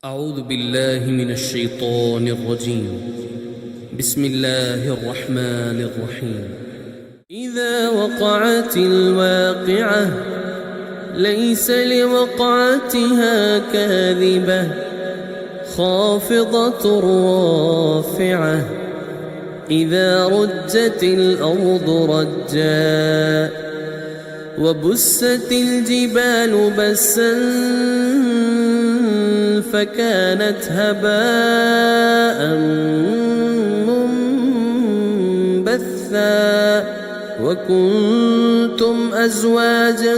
أعوذ بالله من الشيطان الرجيم. بسم الله الرحمن الرحيم. إذا وقعت الواقعة ليس لوقعتها كاذبة خافضة رافعة إذا رجت الأرض رجا وبست الجبال بسا فكانت هباء منبثا وكنتم أزواجا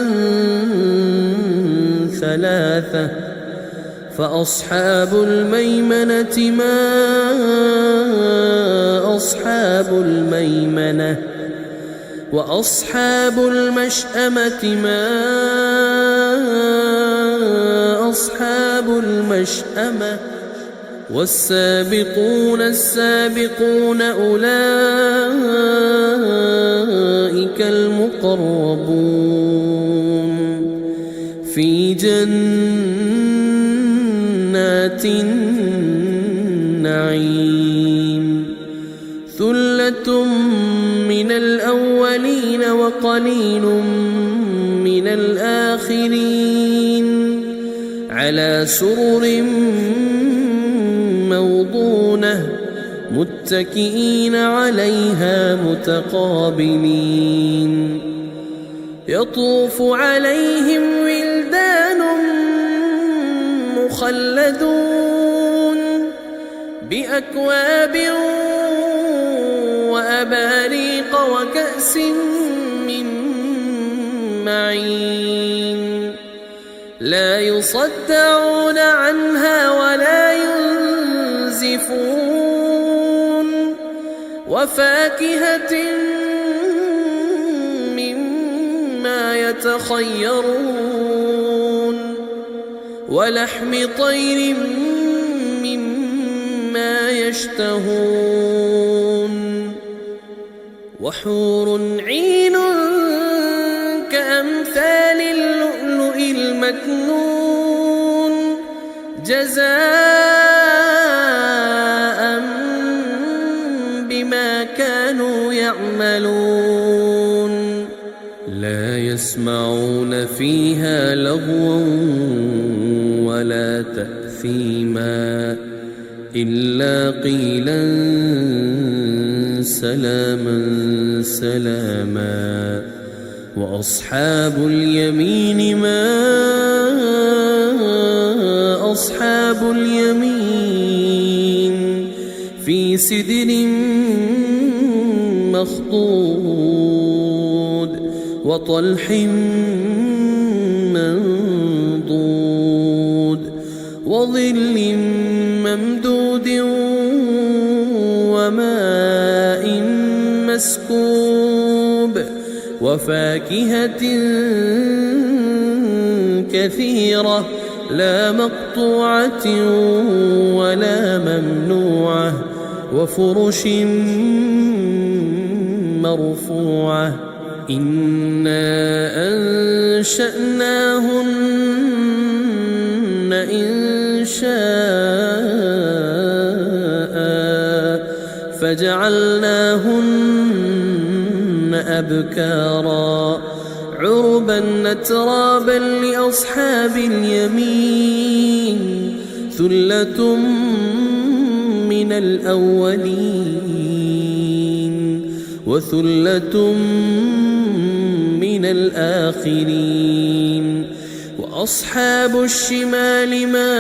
ثلاثة فأصحاب الميمنة ما أصحاب الميمنة وأصحاب المشأمة ما أصحاب المشأمة والسابقون السابقون أولئك المقربون في جنات النعيم ثلة من الأولين وقليل من الآخرين على سرر موضونة متكئين عليها متقابلين يطوف عليهم ولدان مخلدون بأكواب وأباريق وكأس من معين لا يصدعون عنها ولا ينزفون وفاكهة مما يتخيرون ولحم طير مما يشتهون وحور عين كأمثال اللؤلؤ المكنون جزاء بما كانوا يعملون لا يسمعون فيها لغوا ولا تأثيما إلا قيلا سلاما سلاما وأصحاب اليمين ما أصحاب اليمين في سدر مخضود وطلح منضود وظل ممدود وماء مسكوب وفاكهة كثيرة لا مقطوعة ولا ممنوعة وفرش مرفوعة إنا أنشأناهن إنشاء فجعلناهن أبكارا عربا أترابا لأصحاب اليمين ثلة من الأولين وثلة من الآخرين وأصحاب الشمال ما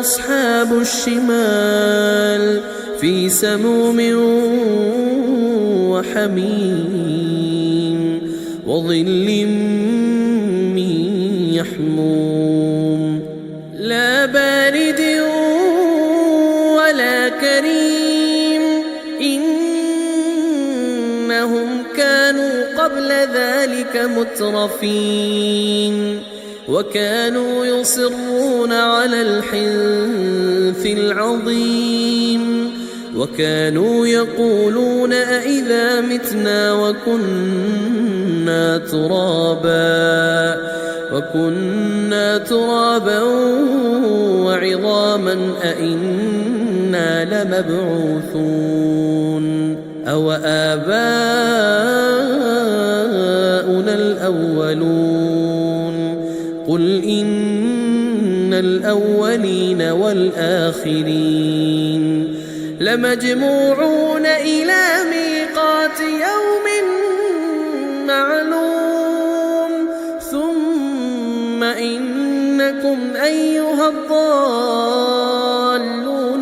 أصحاب الشمال في سموم وحميم وظل من يحموم لا بارد ولا كريم إنهم كانوا قبل ذلك مترفين وكانوا يصرون على الحنث العظيم وكانوا يقولون أئذا متنا وكنا ترابا عظاما أئنا لمبعوثون أو آباؤنا الأولون قل إن الأولين والآخرين لمجموعون إلى ميقات يوم معلوم ثم إنكم أيها الضالون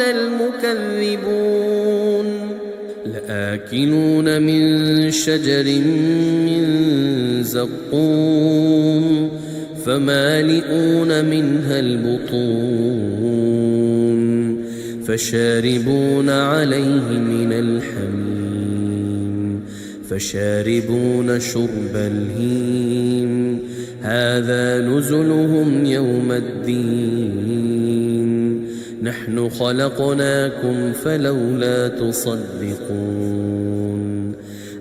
المكذبون لآكلون من شجر من زقوم فمالئون منها البطون فشاربون عليه من الحميم فشاربون شرب الهيم هذا نزلهم يوم الدين نحن خلقناكم فلولا تصدقون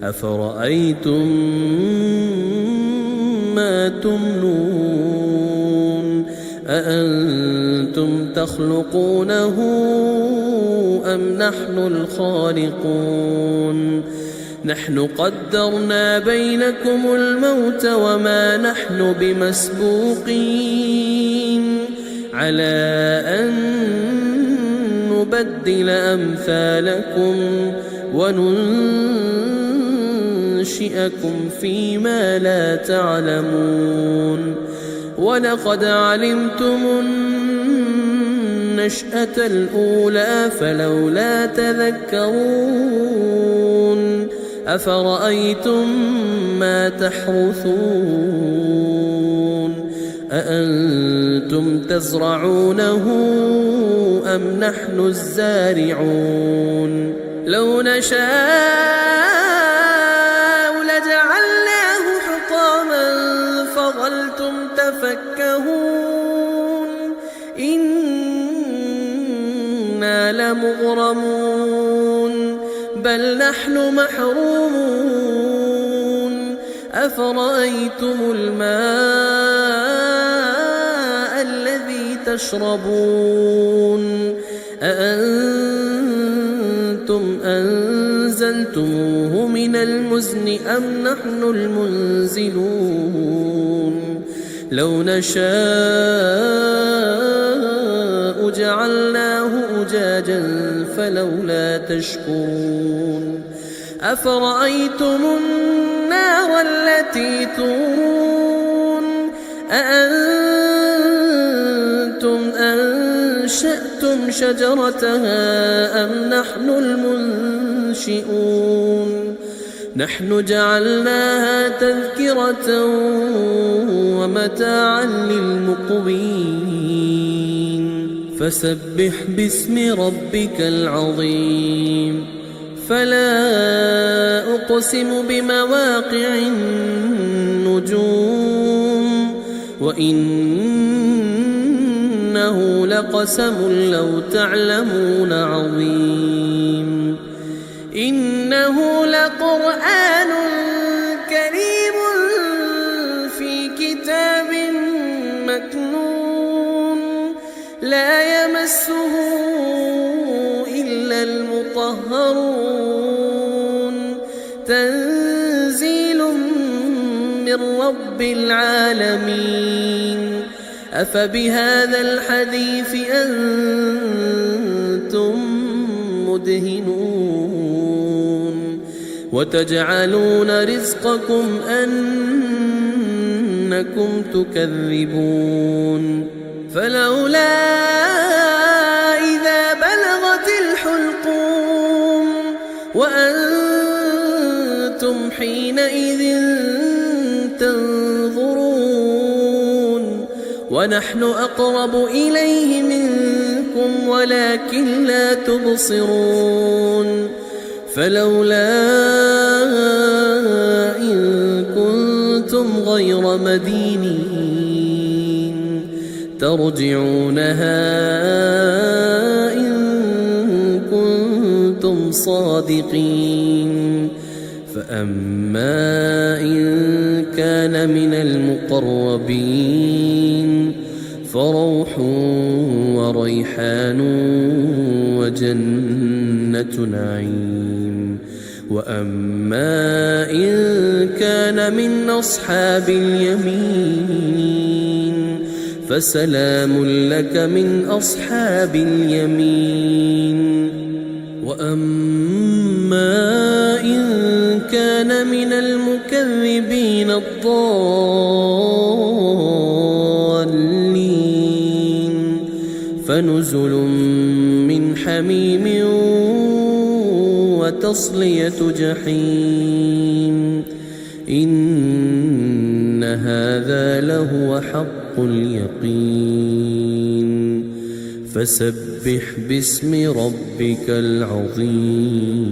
أفرأيتم ما تمنون أأنتم تخلقونه أم نحن الخالقون نحن قدرنا بينكم الموت وما نحن بمسبوقين على أن نبدل أمثالكم وننشئكم فيما لا تعلمون ولقد علمتم النشأة الأولى فلولا تذكرون أفرأيتم ما تحرثون أأنتم تزرعونه أم نحن الزارعون لو نشاء لجعلناه حطاما فظلتم تفكهون إنا لمغرمون بل نحن محرومون أفرأيتم الماء الذي تشربون أأنتم أنزلتموه من المزن أم نحن المنزلون لو نشاء جعلناه أجاجا فلولا تشكرون أفرأيتم النار التي تورون أأنتم أنشأتم شجرتها أم نحن المنشئون نحن جعلناها تذكرة ومتاعا للمقوين فسبح باسم ربك العظيم فلا أقسم بمواقع النجوم وإنه لقسم لو تعلمون عظيم إنه لقرآن كريم في كتاب مكنون لا يمسه إلا المطهرون تنزيل من رب العالمين أفبهذا الحديث أنتم مدهنون وتجعلون رزقكم أنكم تكذبون فلولا إذا بلغت الحلقوم وأنتم حينئذ تنظرون ونحن أقرب إليه منكم ولكن لا تبصرون فلولا إن كنتم غير مدينين ترجعونها إن كنتم صادقين فأما إن كان من المقربين فروح وريحان وجنة نعيم. وأما إن كان من أصحاب اليمين فسلام لك من أصحاب اليمين. وأما إن كان من المكذبين الضالين فنزل من حميم وتصلية جحيم. إن هذا لهو حق اليقين. فسبح باسم ربك العظيم.